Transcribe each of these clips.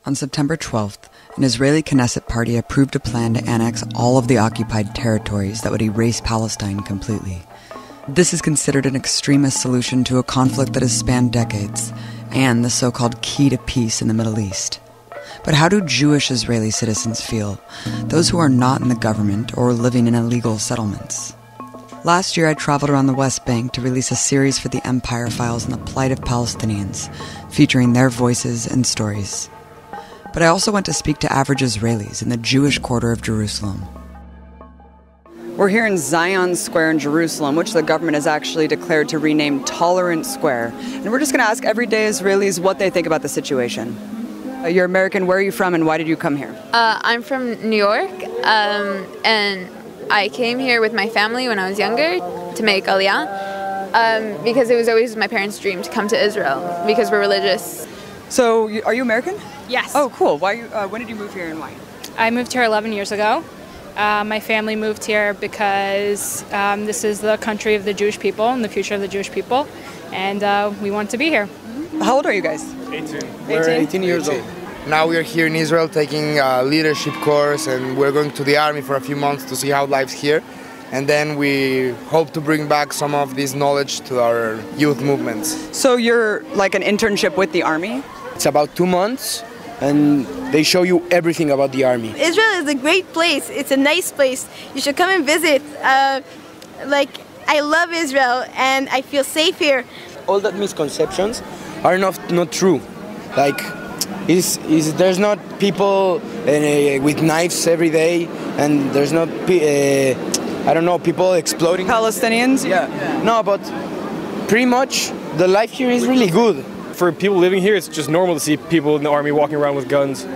On September 12th, an Israeli Knesset party approved a plan to annex all of the occupied territories that would erase Palestine completely. This is considered an extremist solution to a conflict that has spanned decades, and the so-called key to peace in the Middle East. But how do Jewish Israeli citizens feel, those who are not in the government or living in illegal settlements? Last year I traveled around the West Bank to release a series for the Empire Files on the plight of Palestinians, featuring their voices and stories. But I also went to speak to average Israelis in the Jewish quarter of Jerusalem. We're here in Zion Square in Jerusalem, which the government has actually declared to rename Tolerance Square. And we're just going to ask everyday Israelis what they think about the situation. You're American. Where are you from and why did you come here? I'm from New York, and I came here with my family when I was younger to make Aliyah, because it was always my parents' dream to come to Israel, because we're religious. So, are you American? Yes. Oh, cool. When did you move here and why? I moved here 11 years ago. My family moved here because this is the country of the Jewish people and the future of the Jewish people, and we want to be here. How old are you guys? 18. We're 18 years old. Now we are here in Israel taking a leadership course, and we're going to the army for a few months to see how life's here. And then we hope to bring back some of this knowledge to our youth movements. So you're like an internship with the army? It's about 2 months, and they show you everything about the army. Israel is a great place. It's a nice place. You should come and visit. I love Israel, and I feel safe here. All that misconceptions are not true. There's not people with knives every day, and there's not people exploding. Palestinians? Yeah. No, but pretty much the life here is really good. For people living here, it's just normal to see people in the army walking around with guns,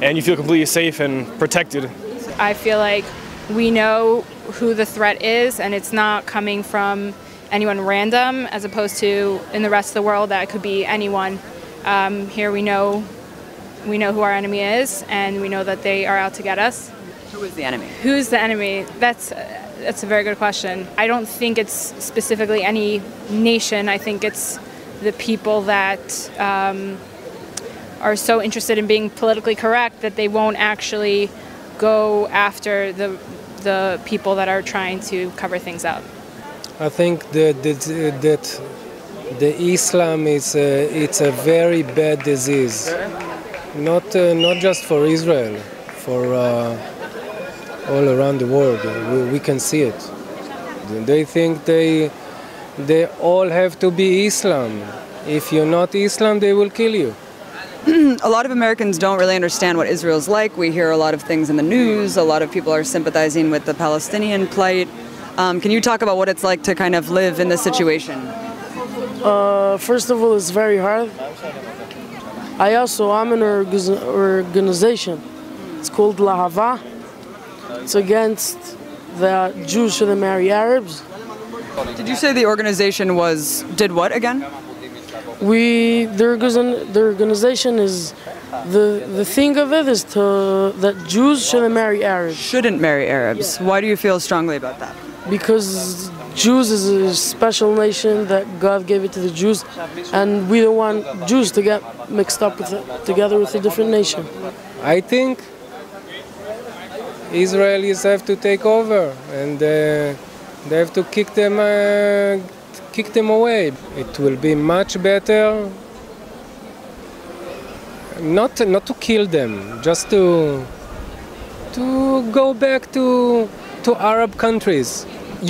and you feel completely safe and protected. I feel like we know who the threat is, and it's not coming from anyone random, as opposed to in the rest of the world that it could be anyone. Here we know who our enemy is, and we know that they are out to get us. Who is the enemy? Who's the enemy? That's a very good question. I don't think it's specifically any nation. I think it's the people that are so interested in being politically correct that they won't actually go after the people that are trying to cover things up. I think that the Islam is it's a very bad disease, not just for Israel, for all around the world. We can see it. They think they all have to be Islam. If you're not Islam, they will kill you. A lot of Americans don't really understand what Israel's like. We hear a lot of things in the news. A lot of people are sympathizing with the Palestinian plight. Can you talk about what it's like to kind of live in this situation? First of all, it's very hard. I'm in an organization. It's called Lahava. It's against the Jews shouldn't marry Arabs. Did you say the organization did what again? The organization is, the thing of it is that Jews shouldn't marry Arabs. Shouldn't marry Arabs. Yeah. Why do you feel strongly about that? Because Jews is a special nation that God gave it to the Jews, and we don't want Jews to get mixed up together with a different nation. I think Israelis have to take over, and they have to kick them away. It will be much better not to kill them, just to go back to Arab countries.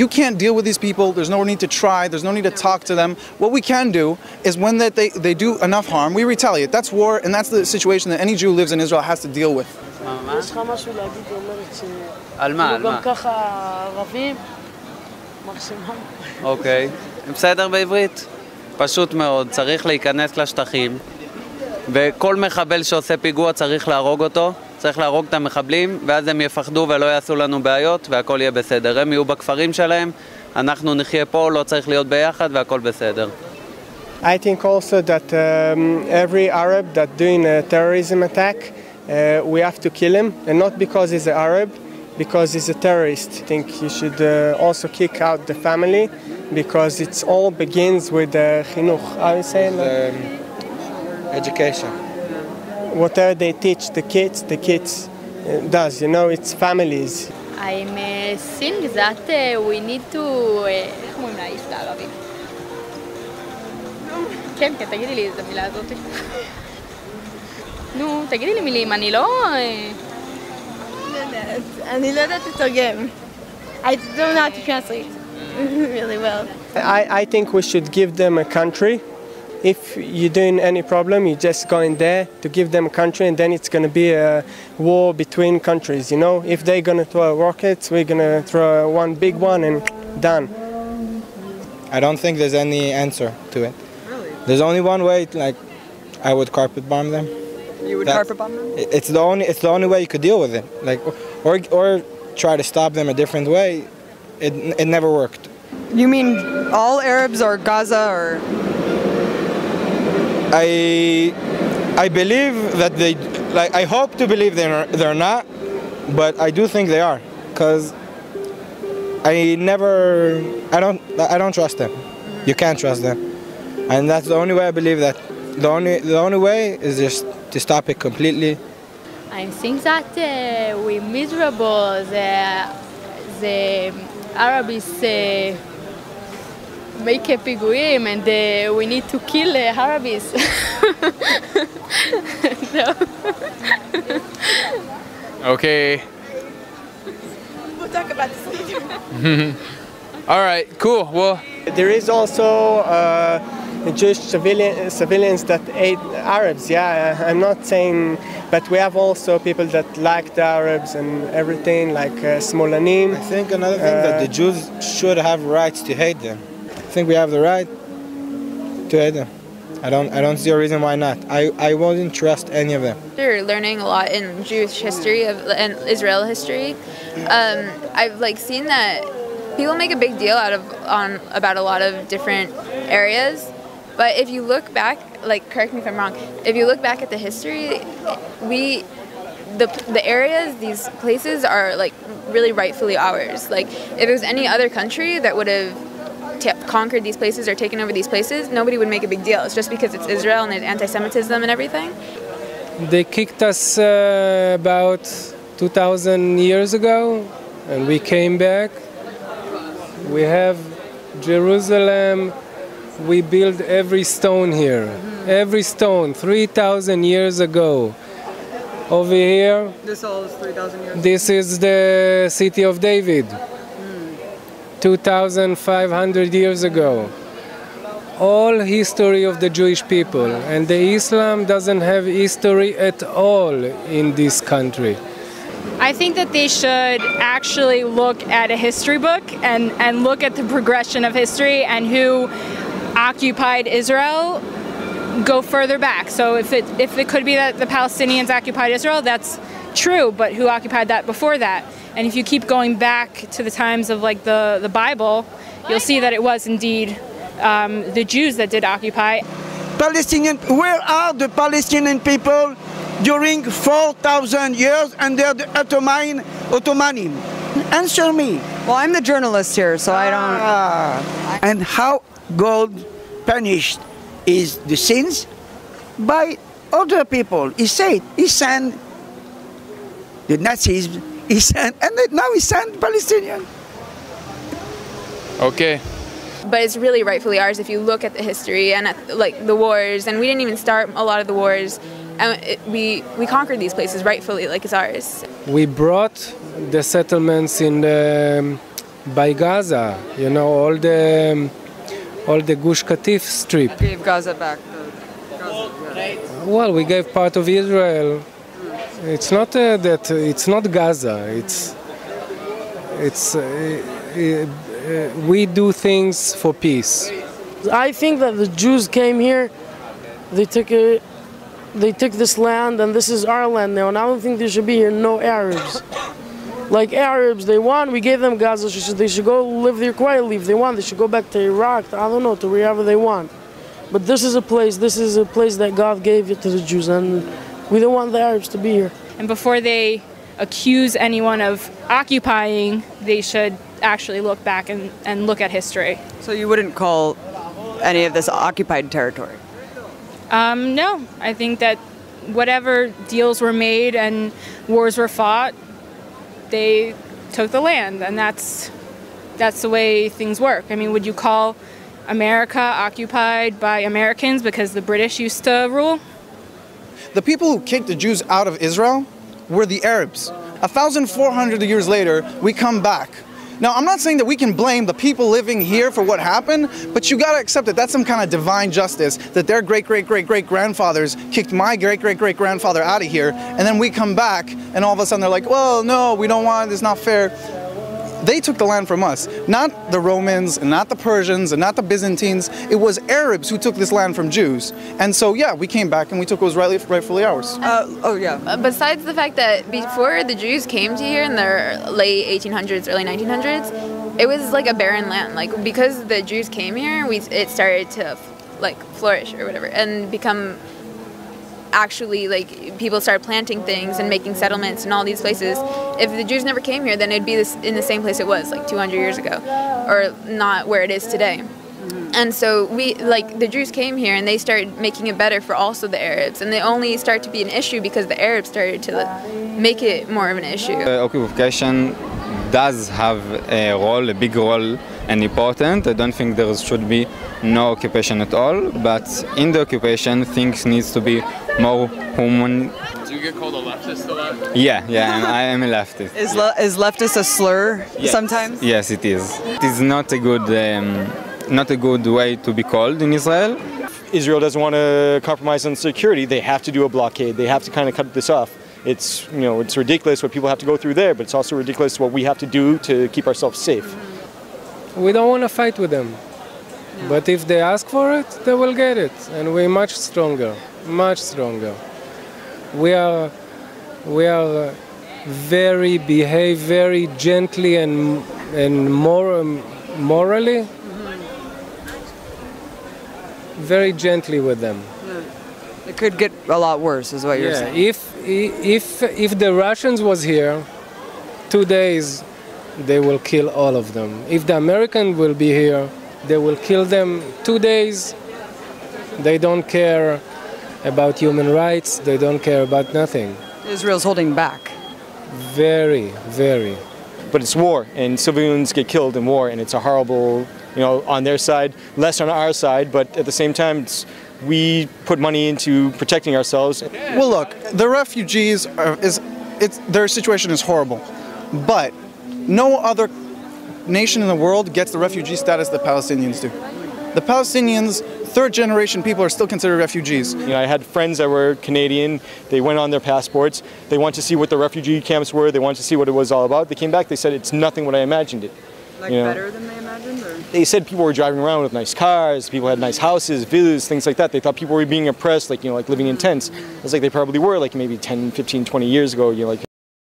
You can't deal with these people. There's no need to try. There's no need to talk to them. What we can do is when they do enough harm, we retaliate. That's war, and that's the situation that any Jew who lives in Israel has to deal with. יש לך משהו להגיד, אומרת על מה? גם ככה ערבים, מקסימום. אוקיי, בסדר בעברית? פשוט מאוד, צריך להיכנס לשטחים, וכל מחבל שעושה פיגוע צריך להרוג אותו, צריך להרוג את המחבלים, ואז הם יפחדו ולא יעשו לנו בעיות, והכל יהיה בסדר. הם יהיו בכפרים שלהם, אנחנו נחיה פה, לא צריך להיות ביחד, והכל בסדר. I think also that every Arab that doing a terrorism attack, we have to kill him, and not because he's an Arab, because he's a terrorist. I think you should also kick out the family, because it all begins with chinuch. How you say it? Education. whatever they teach the kids does. You know, it's families. I think that we need to... איך אומרים להעיף את הערבים? כן, תגידי לי איזה מילה הזאת. נו, תגידי לי מילים, אני לא... אני לא יודעת לתרגם. I don't know how to translate really well. I think we should give them a country. If you're doing any problem, you just go in there to give them a country, and then it's going to be a war between countries, you know? If they're going to throw rockets, we're going to throw one big one and done. I don't think there's any answer to it. Really? There's only one way, like, I would carpet bomb them. You would carpet bomb them? It's the only way you could deal with it. Like, or try to stop them a different way. It never worked. You mean all Arabs or Gaza or... I believe that they, like, I hope to believe they're not, but I do think they are, because I don't trust them. You can't trust them, and that's the only way I believe that. The only way is just to stop it completely. I think that we're miserable. The Arabs make a פיגועים and we need to kill Arabs. No. Okay. We'll talk about this later. All right, cool. Well, there is also Jewish civilians that hate Arabs. Yeah, I'm not saying, but we have also people that like the Arabs and everything, like Smolanim. I think another thing that the Jews should have rights to hate them. I think we have the right to hate them. I don't see a reason why not. I wouldn't trust any of them. They're learning a lot in Jewish history and Israel history. I've seen that people make a big deal about a lot of different areas, but if you look back, correct me if I'm wrong, if you look back at the history, the areas, these places are really rightfully ours. If it was any other country that would have conquered these places or taken over these places, nobody would make a big deal. It's just because it's Israel and there's anti-Semitism and everything. They kicked us about 2,000 years ago, and we came back. We have Jerusalem. We built every stone here. Every stone, 3,000 years ago. Over here, this all is 3,000 years ago? This is the city of David. 2,500 years ago. All history of the Jewish people, and the Islam doesn't have history at all in this country. I think that they should actually look at a history book and look at the progression of history and who occupied Israel, go further back. So if it could be that the Palestinians occupied Israel, that's true, but who occupied that before that? And if you keep going back to the times of the Bible, you'll see that it was indeed the Jews that did occupy. Where are the Palestinian people during 4,000 years under the Ottoman? Answer me. Well, I'm the journalist here, so I don't... And how God punished is the sins? By other people. He sent the Nazis, and now he sent Palestinians. okay. But it's really rightfully ours if you look at the history and at the wars, and we didn't even start a lot of the wars, and we conquered these places rightfully, it's ours. We brought the settlements by Gaza, all the Gush Katif strip. I gave Gaza back. Well, we gave part of Israel. It's not that it's not Gaza. We do things for peace. I think that the Jews came here, they took this land, and this is our land now, and I don't think there should be here no Arabs. Like Arabs, they want, we gave them Gaza, they should go live there quietly. If they want, they should go back to Iraq, I don't know, to wherever they want. But this is a place that God gave it to the Jews, and we don't want the Arabs to be here. And before they accuse anyone of occupying, they should actually look back and look at history. So you wouldn't call any of this occupied territory? No, I think that whatever deals were made and wars were fought, they took the land, and that's the way things work. I mean, would you call America occupied by Americans because the British used to rule? The people who kicked the Jews out of Israel were the Arabs. 1,400 years later, we come back. Now, I'm not saying that we can blame the people living here for what happened, but you gotta accept that that's some kind of divine justice, that their great-great-great-great-grandfathers kicked my great-great-great-grandfather out of here, and then we come back, and all of a sudden they're like, well, no, we don't want it, it's not fair. They took the land from us, not the Romans, and not the Persians, and not the Byzantines. It was Arabs who took this land from Jews. And so, yeah, we came back and we took what was rightfully ours. Besides the fact that before the Jews came to here in the late 1800s, early 1900s, it was like a barren land. Like, because the Jews came here, it started to like flourish or whatever and become actually, like, people started planting things and making settlements in all these places. If the Jews never came here, then it'd be in the same place it was like 200 years ago, or not where it is today. And so the Jews came here and they started making it better for also the Arabs, and they only start to be an issue because the Arabs started to make it more of an issue. Occupation does have a big role and important. I don't think there should be no occupation at all, but in the occupation things needs to be more human. Do you get called a leftist a lot? Yeah, I am a leftist. Is leftist a slur sometimes? Yes, it is. It is not a good way to be called in Israel. Israel doesn't want to compromise on security. They have to do a blockade. They have to kind of cut this off. It's ridiculous what people have to go through there, but it's also ridiculous what we have to do to keep ourselves safe. We don't want to fight with them. But if they ask for it, they will get it. And we're much stronger, much stronger. We are behave very gently and morally, very gently with them. It could get a lot worse, is what you're saying. If the Russians was here, 2 days, they will kill all of them. If the American will be here, they will kill them 2 days. They don't care about human rights. They don't care about nothing. Israel's holding back. Very, very. But it's war, and civilians get killed in war, and it's a horrible, on their side, less on our side, but at the same time, we put money into protecting ourselves. Well, look, the refugees, their situation is horrible, but no other nation in the world gets the refugee status the Palestinians do. The Palestinians, third-generation people, are still considered refugees. I had friends that were Canadian. They went on their passports. They wanted to see what the refugee camps were. They wanted to see what it was all about. They came back. They said it's nothing what I imagined it. Better than they imagined? Or? They said people were driving around with nice cars. People had nice houses, villas, things like that. They thought people were being oppressed, like living in tents. It's like they probably were, like maybe 10, 15, 20 years ago.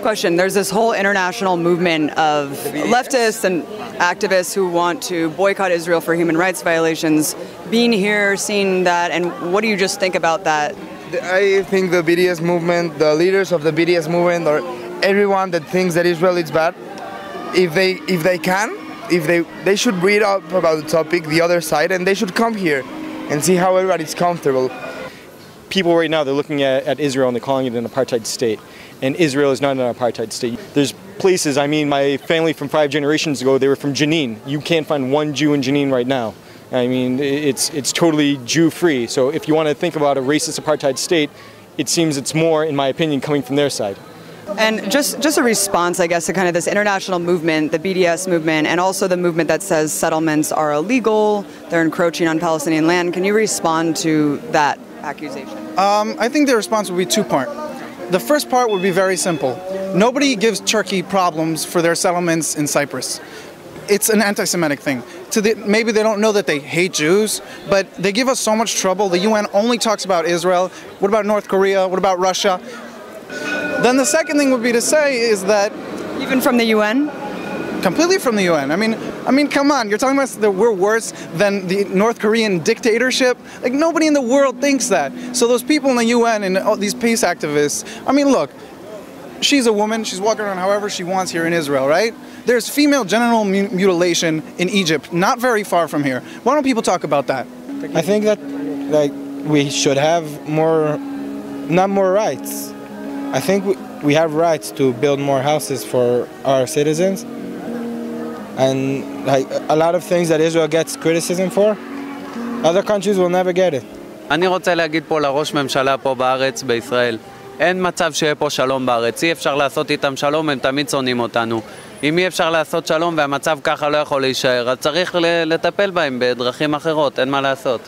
Question, there's this whole international movement of leftists and activists who want to boycott Israel for human rights violations. Being here, seeing that, and what do you just think about that? I think the BDS movement, the leaders of the BDS movement, or everyone that thinks that Israel is bad, if they should read up about the topic, the other side, and they should come here and see how everybody's comfortable. People right now, they're looking at Israel and they're calling it an apartheid state. And Israel is not an apartheid state. There's places, my family from 5 generations ago, they were from Jenin. You can't find one Jew in Jenin right now. It's totally Jew-free. So if you want to think about a racist apartheid state, it seems it's more, in my opinion, coming from their side. And just a response, I guess, to kind of this international movement, the BDS movement, and also the movement that says settlements are illegal, they're encroaching on Palestinian land. Can you respond to that accusation? I think the response would be two-part. The first part would be very simple. Nobody gives Turkey problems for their settlements in Cyprus. It's an anti-Semitic thing. Maybe they don't know that they hate Jews, but they give us so much trouble. The UN only talks about Israel. What about North Korea? What about Russia? Then the second thing would be to say is that... Even from the UN? Completely from the UN. I mean, come on. You're talking about that we're worse than the North Korean dictatorship? Like, nobody in the world thinks that. So those people in the UN and all these peace activists, look, she's a woman. She's walking around however she wants here in Israel, right? There's female genital mutilation in Egypt, not very far from here. Why don't people talk about that? I think that we should have more not more rights. I think we have rights to build more houses for our citizens. And like a lot of things that Israel gets criticism for, other countries will never get it. אני רוצה להגיד פה לראש ממשלה פה בארץ, בישראל, אין מצב שיהיה פה שלום בארץ. אי אפשר לעשות איתם שלום, הם תמיד שונאים אותנו. אם אי אפשר לעשות שלום והמצב ככה לא יכול להישאר, אז צריך לטפל בהם בדרכים אחרות, אין מה לעשות.